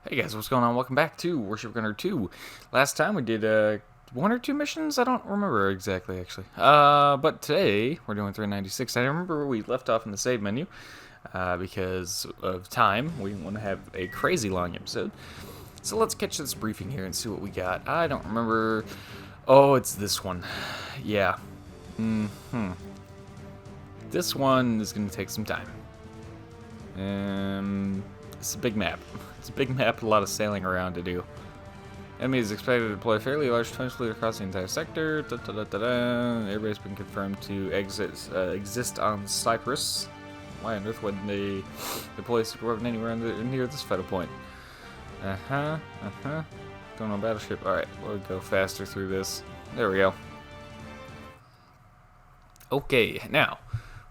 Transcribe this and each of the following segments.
Hey guys, what's going on? Welcome back to Warship Gunner 2. Last time we did one or two missions? I don't remember exactly actually. But today we're doing 396. I remember we left off in the save menu because of time. We want to have a crazy long episode. So let's catch this briefing here and see what we got. I don't remember. Oh, it's this one. Yeah. This one is going to take some time. It's a big map. It's a big map, a lot of sailing around to do. Enemy is expected to deploy a fairly large 20 fleet across the entire sector. Everybody's been confirmed to exist on Cyprus. Why on earth would they deploy a super weapon anywhere near this vital point? Going on battleship. Alright, we'll go faster through this. There we go. Okay, now,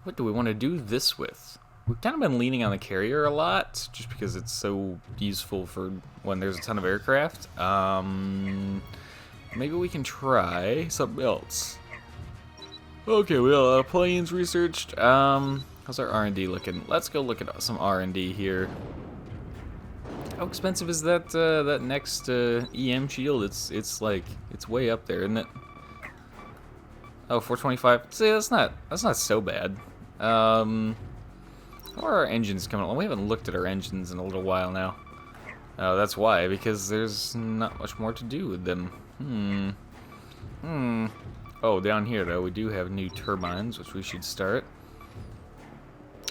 what do we want to do this with? We've kind of been leaning on the carrier a lot, just because it's so useful for when there's a ton of aircraft. Maybe we can try something else. Okay, we got a lot of planes researched. How's our R&D looking? Let's go look at some R&D here. How expensive is that that next EM shield? It's way up there, isn't it? Oh, 425. See, that's not so bad. How are our engines coming along? We haven't looked at our engines in a little while now. Oh, that's why, because there's not much more to do with them. Oh, down here, though, we do have new turbines, which we should start.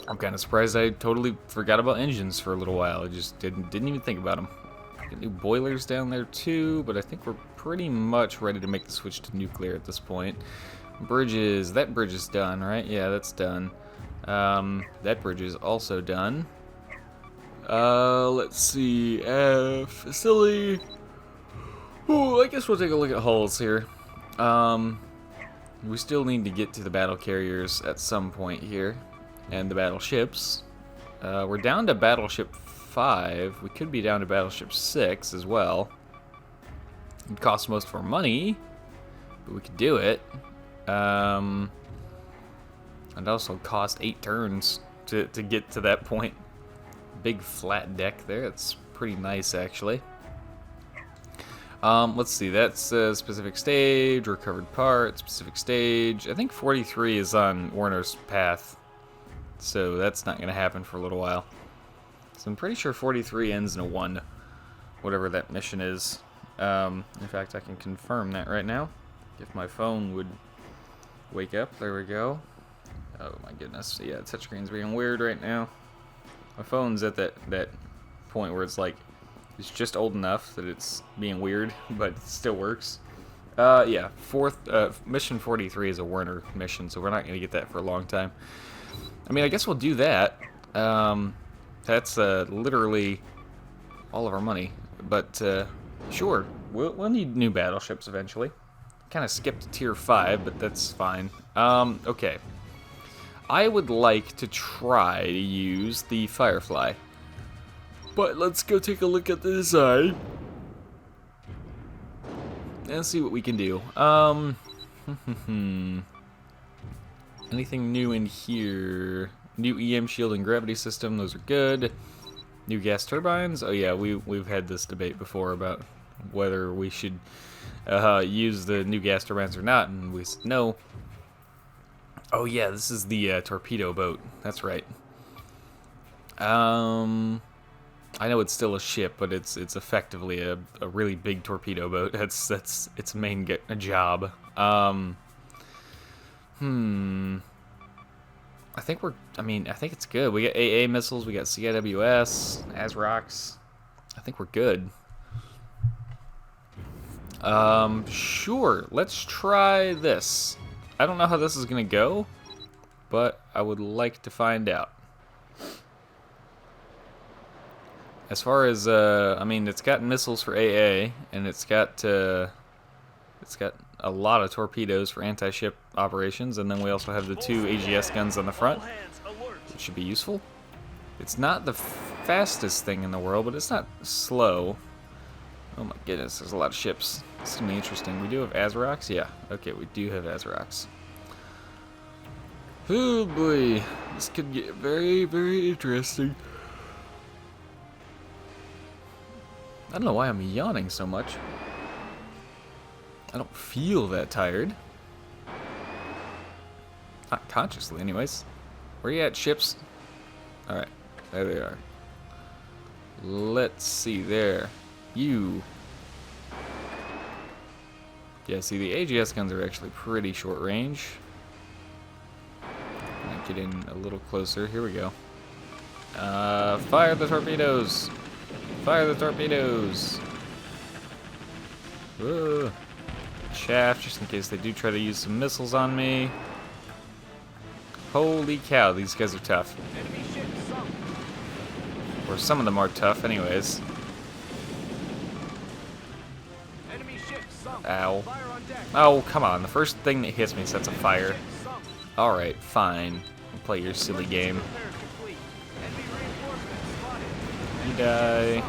I'm kind of surprised I totally forgot about engines for a little while. I just didn't even think about them. Got new boilers down there, too, but I think we're pretty much ready to make the switch to nuclear at this point. Bridges. That bridge is done, right? Yeah, that's done. That bridge is also done. Let's see. Facility. Ooh, I guess we'll take a look at hulls here. We still need to get to the battle carriers at some point here, and the battleships. We're down to battleship 5. We could be down to battleship 6 as well. It costs most of our money, but we could do it. It also cost 8 turns to get to that point. Big flat deck there. It's pretty nice, actually. Let's see. That's specific stage, recovered part, specific stage. I think 43 is on Warner's path, so that's not going to happen for a little while. So I'm pretty sure 43 ends in a 1, whatever that mission is. In fact, I can confirm that right now. If my phone would wake up. There we go. Oh my goodness. Yeah, touchscreen's being weird right now. My phone's at that point where it's like, it's just old enough that it's being weird, but it still works. Yeah, mission 43 is a Werner mission, so we're not going to get that for a long time. I mean, I guess we'll do that. That's literally all of our money, but sure, we'll need new battleships eventually. Kind of skipped tier 5, but that's fine. Okay. I would like to try to use the Firefly. But let's go take a look at the design and see what we can do. Anything new in here? New EM shield and gravity system, those are good. New gas turbines? Oh yeah, we've had this debate before about whether we should use the new gas turbines or not, and we said no. Oh yeah, this is the torpedo boat. That's right. I know it's still a ship, but it's effectively a really big torpedo boat. That's its main job. I think it's good. We got AA missiles, we got CIWS, ASROCs. I think we're good. Sure, let's try this. I don't know how this is gonna go, but I would like to find out. As far as, I mean, it's got missiles for AA, and it's got a lot of torpedoes for anti-ship operations, and then we also have the 2 AGS guns on the front, which should be useful. It's not the fastest thing in the world, but it's not slow. Oh my goodness, there's a lot of ships. This is going to be interesting. We do have ASROCs? Yeah. Okay, we do have ASROCs. Oh boy, this could get very, very interesting. I don't know why I'm yawning so much. I don't feel that tired. Not consciously, anyways. Where you at, ships? Alright, there they are. Let's see there. You. Yeah, see, the AGS guns are actually pretty short range. Might get in a little closer. Here we go. Fire the torpedoes! Fire the torpedoes! Whoa. Chaff, just in case they do try to use some missiles on me. Holy cow, these guys are tough. Or some of them are tough, anyways. Ow. Oh, come on. The first thing that hits me sets a fire. Alright, fine. I'll play your silly game. You die.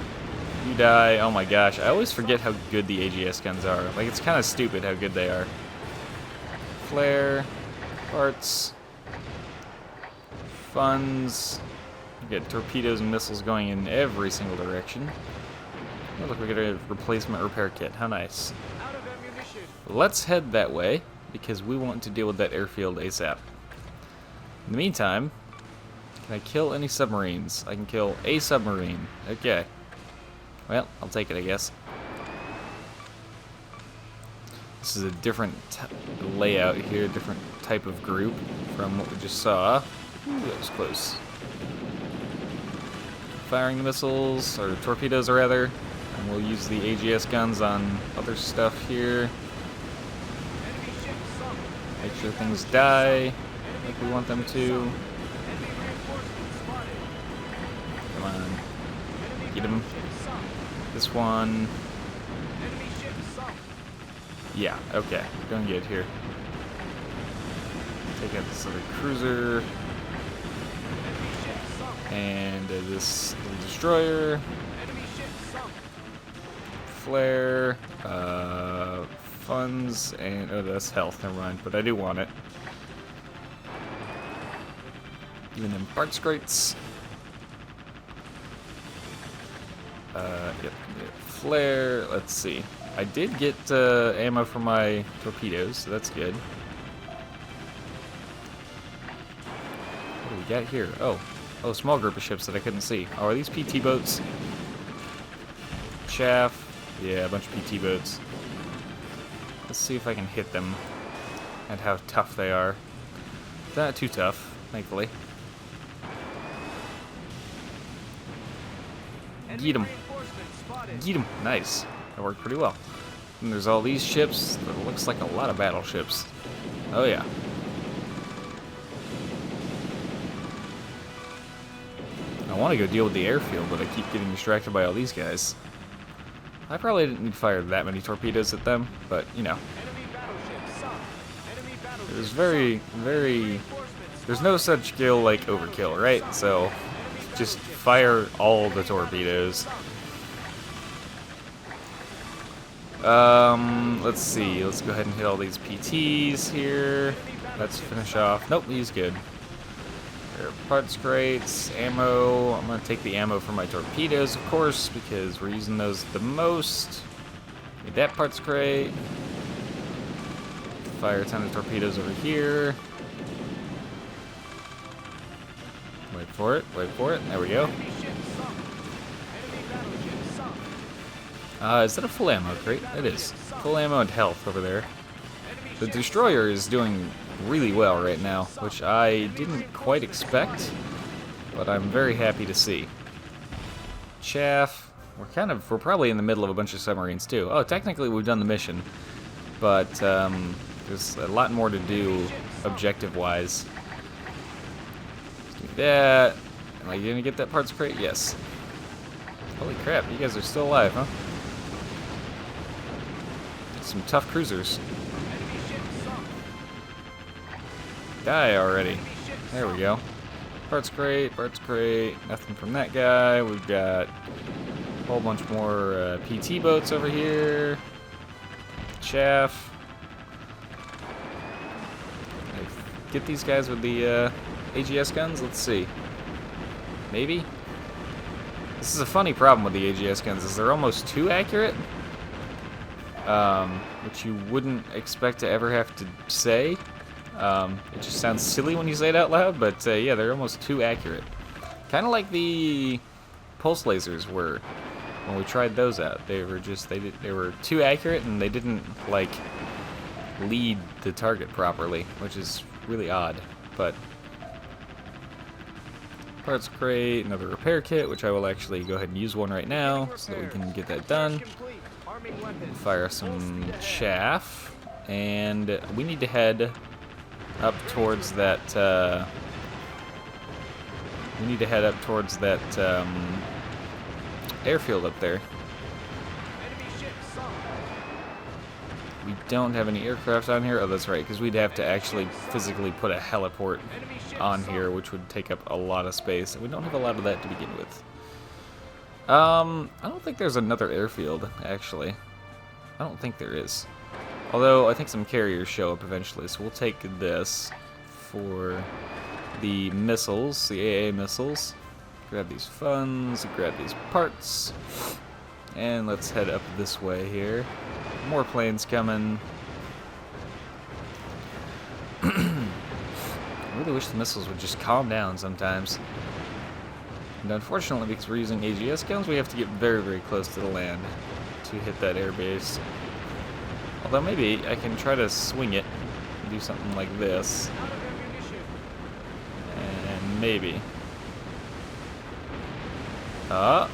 You die. Oh my gosh. I always forget how good the AGS guns are. Like, it's kind of stupid how good they are. Flare. Parts. Funds. We got torpedoes and missiles going in every single direction. Oh, look, we got a replacement repair kit. How nice. Let's head that way, because we want to deal with that airfield ASAP. In the meantime, can I kill any submarines? I can kill a submarine. Okay. Well, I'll take it, I guess. This is a different layout here, different type of group from what we just saw. Ooh, that was close. Firing the missiles, or torpedoes rather, and we'll use the AGS guns on other stuff here. Make sure things die like we want them to. Come on. Get him. This one. Yeah, okay. We're doing good here. Take out this other cruiser. And this little destroyer. Flare. Funds, and oh, that's health, never mind, but I do want it. Even in parts crates. Yep. Flare, let's see. I did get ammo for my torpedoes, so that's good. What do we got here? Oh, small group of ships that I couldn't see. Oh, are these PT boats? Chaff. Yeah, a bunch of PT boats. Let's see if I can hit them and how tough they are. Not too tough, thankfully. Get them. Get them. Nice. That worked pretty well. And there's all these ships. That looks like a lot of battleships. Oh yeah. I want to go deal with the airfield, but I keep getting distracted by all these guys. I probably didn't fire that many torpedoes at them, but, you know. There's there's no such skill like overkill, right? So, just fire all the torpedoes. Let's see. Let's go ahead and hit all these PTs here. Let's finish off. Nope, he's good. There are parts crates, ammo. I'm going to take the ammo for my torpedoes, of course, because we're using those the most. Need that parts crate. Fire a ton of torpedoes over here. Wait for it, wait for it. There we go. Is that a full ammo crate? It is. Full ammo and health over there. The destroyer is doing really well right now, which I didn't quite expect, but I'm very happy to see. Chaff. We're probably in the middle of a bunch of submarines too. Oh, technically we've done the mission, but there's a lot more to do objective-wise. Let's do that. Am I gonna get that parts crate? Yes. Holy crap, you guys are still alive, huh? Some tough cruisers. Die already. There we go. Parts crate, nothing from that guy. We've got a whole bunch more PT boats over here. Chaff. Get these guys with the AGS guns? Let's see. Maybe? This is a funny problem with the AGS guns, is they're almost too accurate. Which you wouldn't expect to ever have to say. It just sounds silly when you say it out loud, but yeah, they're almost too accurate. Kind of like the pulse lasers were when we tried those out. They were just they were too accurate, and they didn't like lead the target properly, which is really odd. But parts crate, another repair kit, which I will actually go ahead and use one right now so that we can get that done. Fire some chaff, and we need to head up towards that. We need to head up towards that airfield up there. We don't have any aircraft on here. Oh, that's right, because we'd have to actually physically put a heliport on here, which would take up a lot of space, and we don't have a lot of that to begin with. I don't think there's another airfield, actually. I don't think there is. Although, I think some carriers show up eventually, so we'll take this for the missiles, the AA missiles. Grab these funds, grab these parts, and let's head up this way here. More planes coming. I really wish the missiles would just calm down sometimes. And unfortunately, because we're using AGS guns, we have to get very, very close to the land to hit that airbase. Although maybe I can try to swing it and do something like this. And maybe. Did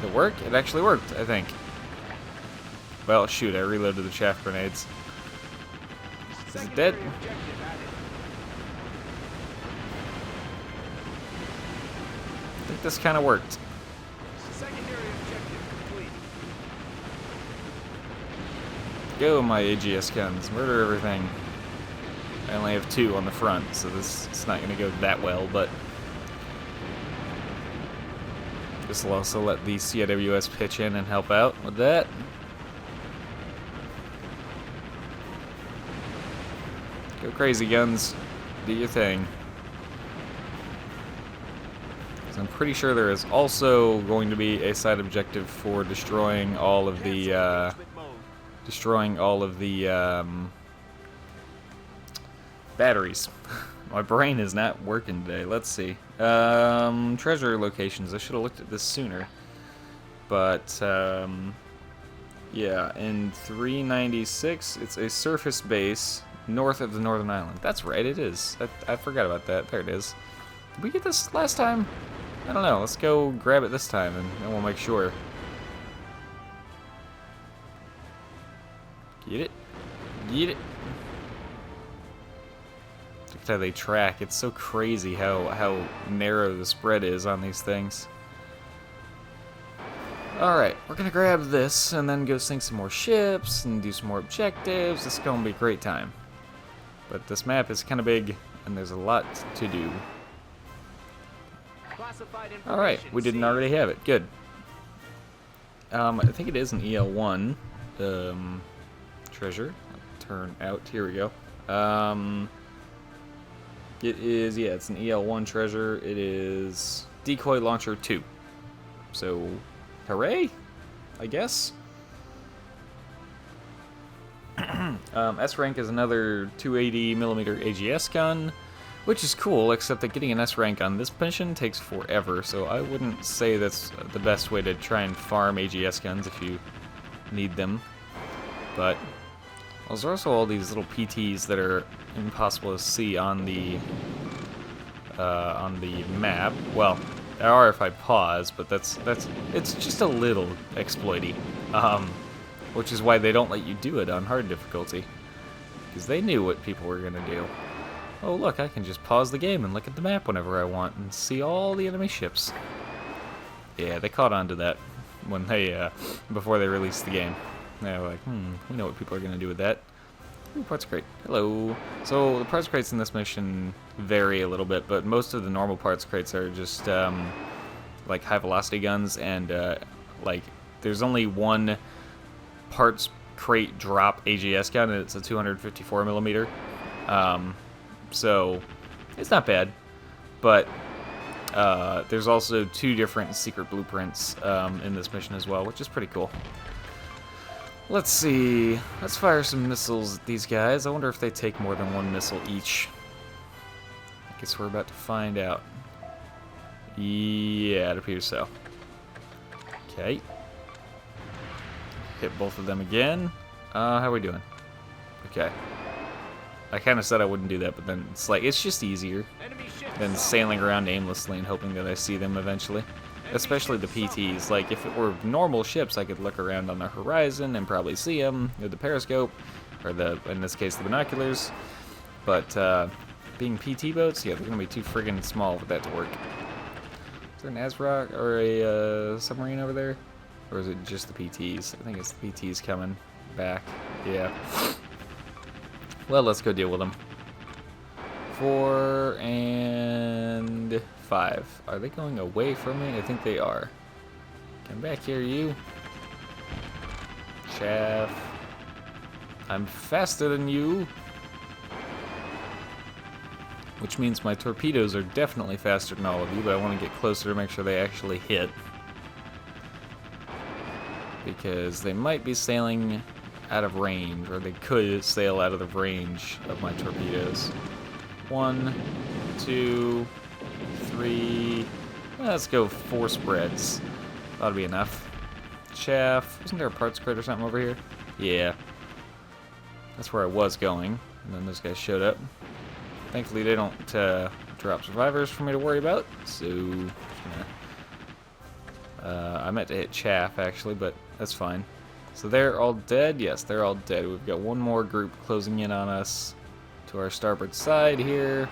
it work? It actually worked, I think. Well, shoot, I reloaded the chaff grenades. Is it dead? I think this kind of worked. Go, my AGS guns. Murder everything. I only have 2 on the front, so it's not going to go that well, but this will also let the CIWS pitch in and help out with that. Go crazy, guns. Do your thing. So I'm pretty sure there is also going to be a side objective for destroying all of the batteries. My brain is not working today. Let's see. Treasure locations. I should have looked at this sooner. But yeah, in 396, it's a surface base north of the Northern Island. That's right, it is. I forgot about that. There it is. Did we get this last time? I don't know. Let's go grab it this time, and then we'll make sure. Get it? Get it? Look at how they track. It's so crazy how narrow the spread is on these things. Alright, we're gonna grab this and then go sink some more ships and do some more objectives. This is gonna be a great time. But this map is kind of big and there's a lot to do. Alright, we didn't already have it. Good. I think it is an EL1 treasure. Turn out. Here we go. It is, yeah, it's an EL1 treasure. It is Decoy Launcher 2. So, hooray, I guess. S rank is another 280mm AGS gun, which is cool, except that getting an S rank on this mission takes forever, so I wouldn't say that's the best way to try and farm AGS guns if you need them. But there's also all these little PTs that are impossible to see on the map. Well, there are if I pause, but it's just a little exploity, which is why they don't let you do it on hard difficulty, because they knew what people were gonna do. Oh look, I can just pause the game and look at the map whenever I want and see all the enemy ships. Yeah, they caught on to that when they before they released the game. They were like, we know what people are gonna do with that. Ooh, parts crate. Hello. So the parts crates in this mission vary a little bit, but most of the normal parts crates are just like high velocity guns, and like there's only one parts crate drop AGS gun, and it's a 254mm. So it's not bad, but There's also 2 different secret blueprints in this mission as well, which is pretty cool. Let's see. Let's fire some missiles at these guys. I wonder if they take more than 1 missile each. I guess we're about to find out. Yeah, it appears so. Okay. Hit both of them again. How are we doing? Okay. I kind of said I wouldn't do that, but then it's like, it's just easier than sailing around aimlessly and hoping that I see them eventually. Especially the PTs. Like, if it were normal ships, I could look around on the horizon and probably see them with the periscope, or in this case, the binoculars. But being PT boats, yeah, they're gonna be too friggin' small for that to work. Is there an ASROC or a submarine over there? Or is it just the PTs? I think it's the PTs coming back. Yeah. Well, let's go deal with them. 4 and 5. Are they going away from me? I think they are. Come back here, you. Chaff. I'm faster than you. Which means my torpedoes are definitely faster than all of you, but I want to get closer to make sure they actually hit. Because they might be sailing out of range, or they could sail out of the range of my torpedoes. 1, 2, 3. Let's go 4 spreads. That'll be enough. Chaff. Isn't there a parts crate or something over here? Yeah. That's where I was going. And then those guys showed up. Thankfully, they don't drop survivors for me to worry about. So, I meant to hit chaff actually, but that's fine. So they're all dead? Yes, they're all dead. We've got one more group closing in on us to our starboard side here.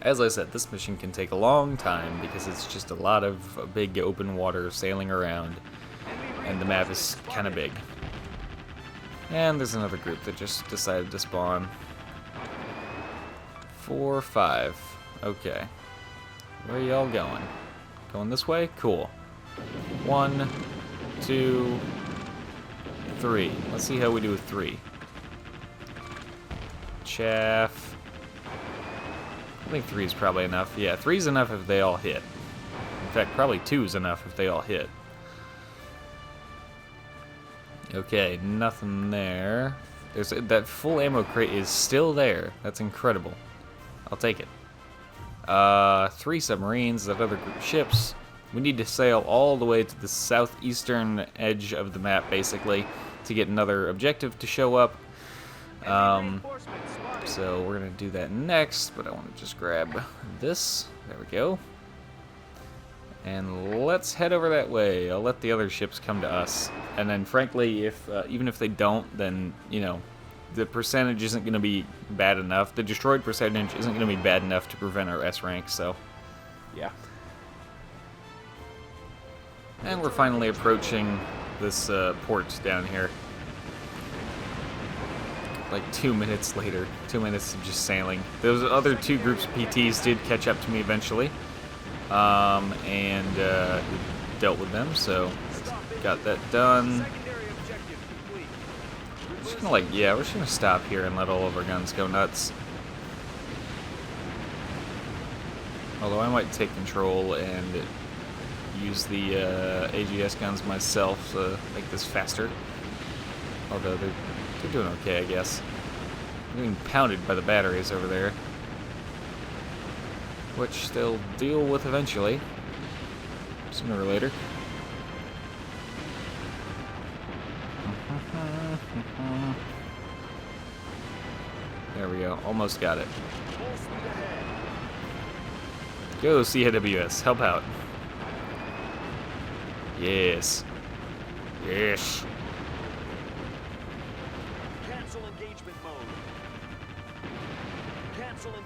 As I said, this mission can take a long time because it's just a lot of big open water sailing around, and the map is kind of big. And there's another group that just decided to spawn. 4, 5. Okay. Where are y'all going? Going this way? Cool. 1, 2, 3. Let's see how we do with 3. Chaff. I think 3 is probably enough. Yeah, 3 is enough if they all hit. In fact, probably 2 is enough if they all hit. Okay, nothing there. There's that full ammo crate is still there. That's incredible. I'll take it. 3 submarines, that other group of ships. We need to sail all the way to the southeastern edge of the map, basically, to get another objective to show up. So we're going to do that next, but I want to just grab this. There we go. And let's head over that way. I'll let the other ships come to us. And then, frankly, if even if they don't, then, you know, the percentage isn't going to be bad enough. The destroyed percentage isn't going to be bad enough to prevent our S rank, so, yeah. And we're finally approaching this port down here. Like 2 minutes later. 2 minutes of just sailing. Those other 2 groups of PTs did catch up to me eventually. And dealt with them, so got that done. We're just gonna we're just gonna stop here and let all of our guns go nuts. Although I might take control and use the AGS guns myself to make this faster. Although they're doing okay, I guess. They're getting pounded by the batteries over there, which they'll deal with eventually, sooner or later. There we go, almost got it. Go CAWS, help out. Yes. Yes.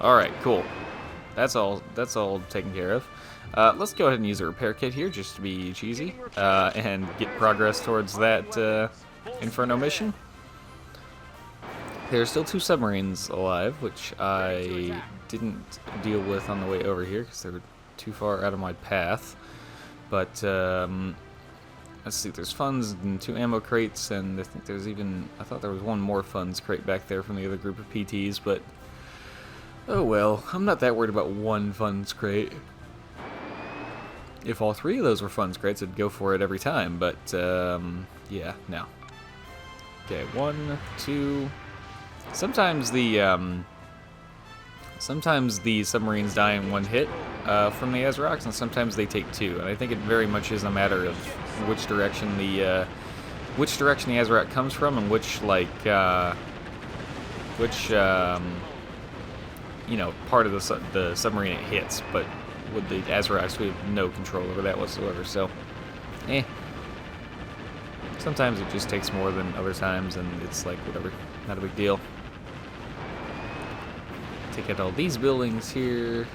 Alright, cool. That's all taken care of. Let's go ahead and use a repair kit here just to be cheesy and get progress towards that Inferno mission. There are still 2 submarines alive, which I didn't deal with on the way over here because they were too far out of my path. But let's see, there's funds and 2 ammo crates, and I think I thought there was 1 more funds crate back there from the other group of PTs, but Oh well, I'm not that worried about one funds crate. If all three of those were funds crates, I'd go for it every time, but, yeah, no. Okay, 1, 2... Sometimes the submarines die in one hit from the Azerox, and sometimes they take two. And I think it very much is a matter of which direction the Azerox comes from, and which you know, part of the submarine it hits. But with the Azerox, we have no control over that whatsoever. So, sometimes it just takes more than other times, and it's like whatever, not a big deal. Take out all these buildings here.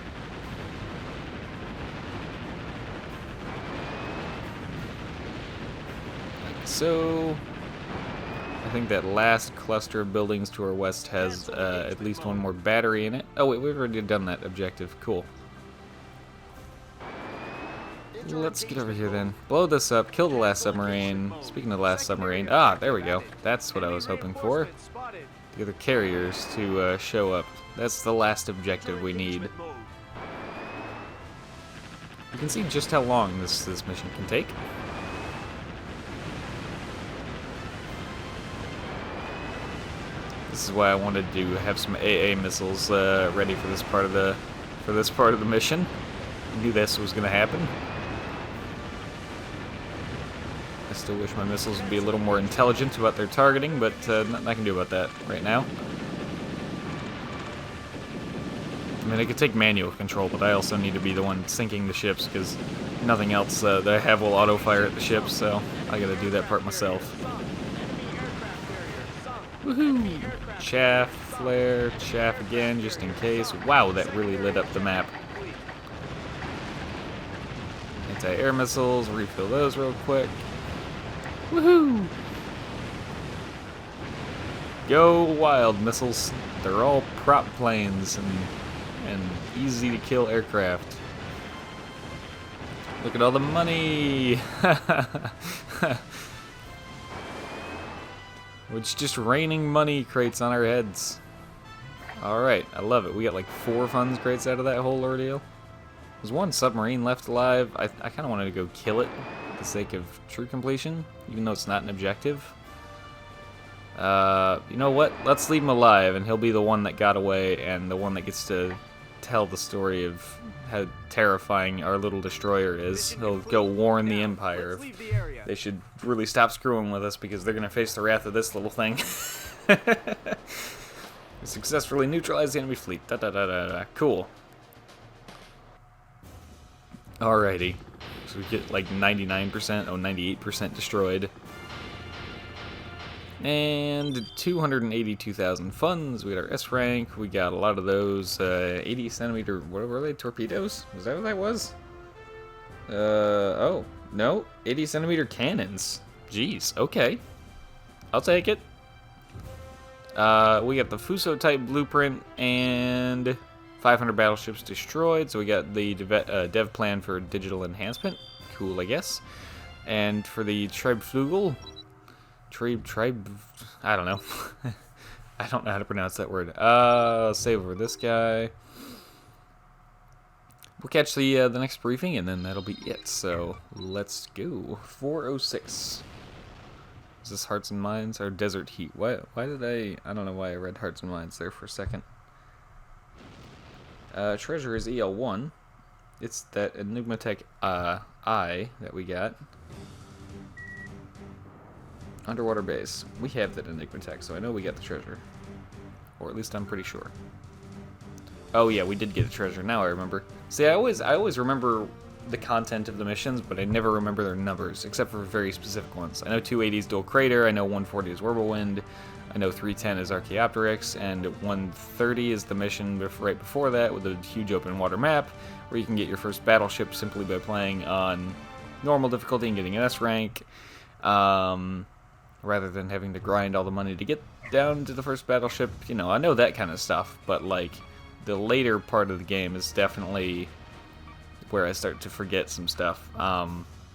Like so. I think that last cluster of buildings to our west has at least one more battery in it. Oh wait, we've already done that objective. Cool. Let's get over here then. Blow this up, kill the last submarine. Speaking of the last submarine, there we go. That's what I was hoping for. The other carriers to show up. That's the last objective we need. You can see just how long this mission can take. This is why I wanted to have some AA missiles ready for this part of the mission. I knew this was going to happen. I still wish my missiles would be a little more intelligent about their targeting, but nothing I can do about that right now. I mean, I could take manual control, but I also need to be the one sinking the ships, because nothing else that I have will auto-fire at the ships, so I gotta do that part myself. Woohoo! Chaff, flare, chaff again, just in case. Wow, that really lit up the map. Anti-air missiles, refill those real quick. Woohoo! Go wild, missiles. They're all prop planes and easy to kill aircraft. Look at all the money! It's just raining money crates on our heads. Alright, I love it. We got like 4 funds crates out of that whole ordeal. There's one submarine left alive. I kind of wanted to go kill it for the sake of true completion, even though it's not an objective. You know what? Let's leave him alive, and he'll be the one that got away and the one that gets to tell the story of how terrifying our little destroyer is. He'll go warn the Empire if they should really stop screwing with us, because they're going to face the wrath of this little thing. We successfully neutralized the enemy fleet. Cool. Alrighty. So we get like 99%, 98% destroyed. And 282,000 funds. We got our S rank. We got a lot of those 80 centimeter. What were they? Torpedoes? Was that what that was? Oh no, 80 centimeter cannons. Jeez. Okay, I'll take it. We got the Fuso type blueprint and 500 battleships destroyed. So we got the dev plan for digital enhancement. Cool, I guess. And for the Treibflugel. I don't know. I don't know how to pronounce that word. Save over this guy. We'll catch the next briefing, and then that'll be it. So let's go. 406. Is this Hearts and Minds or Desert Heat? Why did I don't know why I read Hearts and Minds there for a second. Treasure is EL1. It's that Enigmatech I that we got. Underwater base. We have that Enigmatech, so I know we got the treasure. Or at least I'm pretty sure. Oh yeah, we did get the treasure. Now I remember. See, I always remember the content of the missions, but I never remember their numbers, except for very specific ones. I know 280 is Dual Crater, I know 140 is Whirlwind, I know 310 is Archaeopteryx, and 130 is the mission right before that with a huge open water map, where you can get your first battleship simply by playing on normal difficulty and getting an S rank. Rather than having to grind all the money to get down to the first battleship. You know, I know that kind of stuff, but like the later part of the game is definitely where I start to forget some stuff.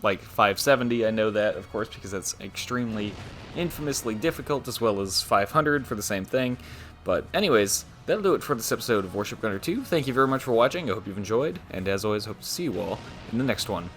Like 570, I know that, of course, because that's extremely, infamously difficult, as well as 500 for the same thing. But anyways, that'll do it for this episode of Warship Gunner 2. Thank you very much for watching. I hope you've enjoyed, and as always, hope to see you all in the next one.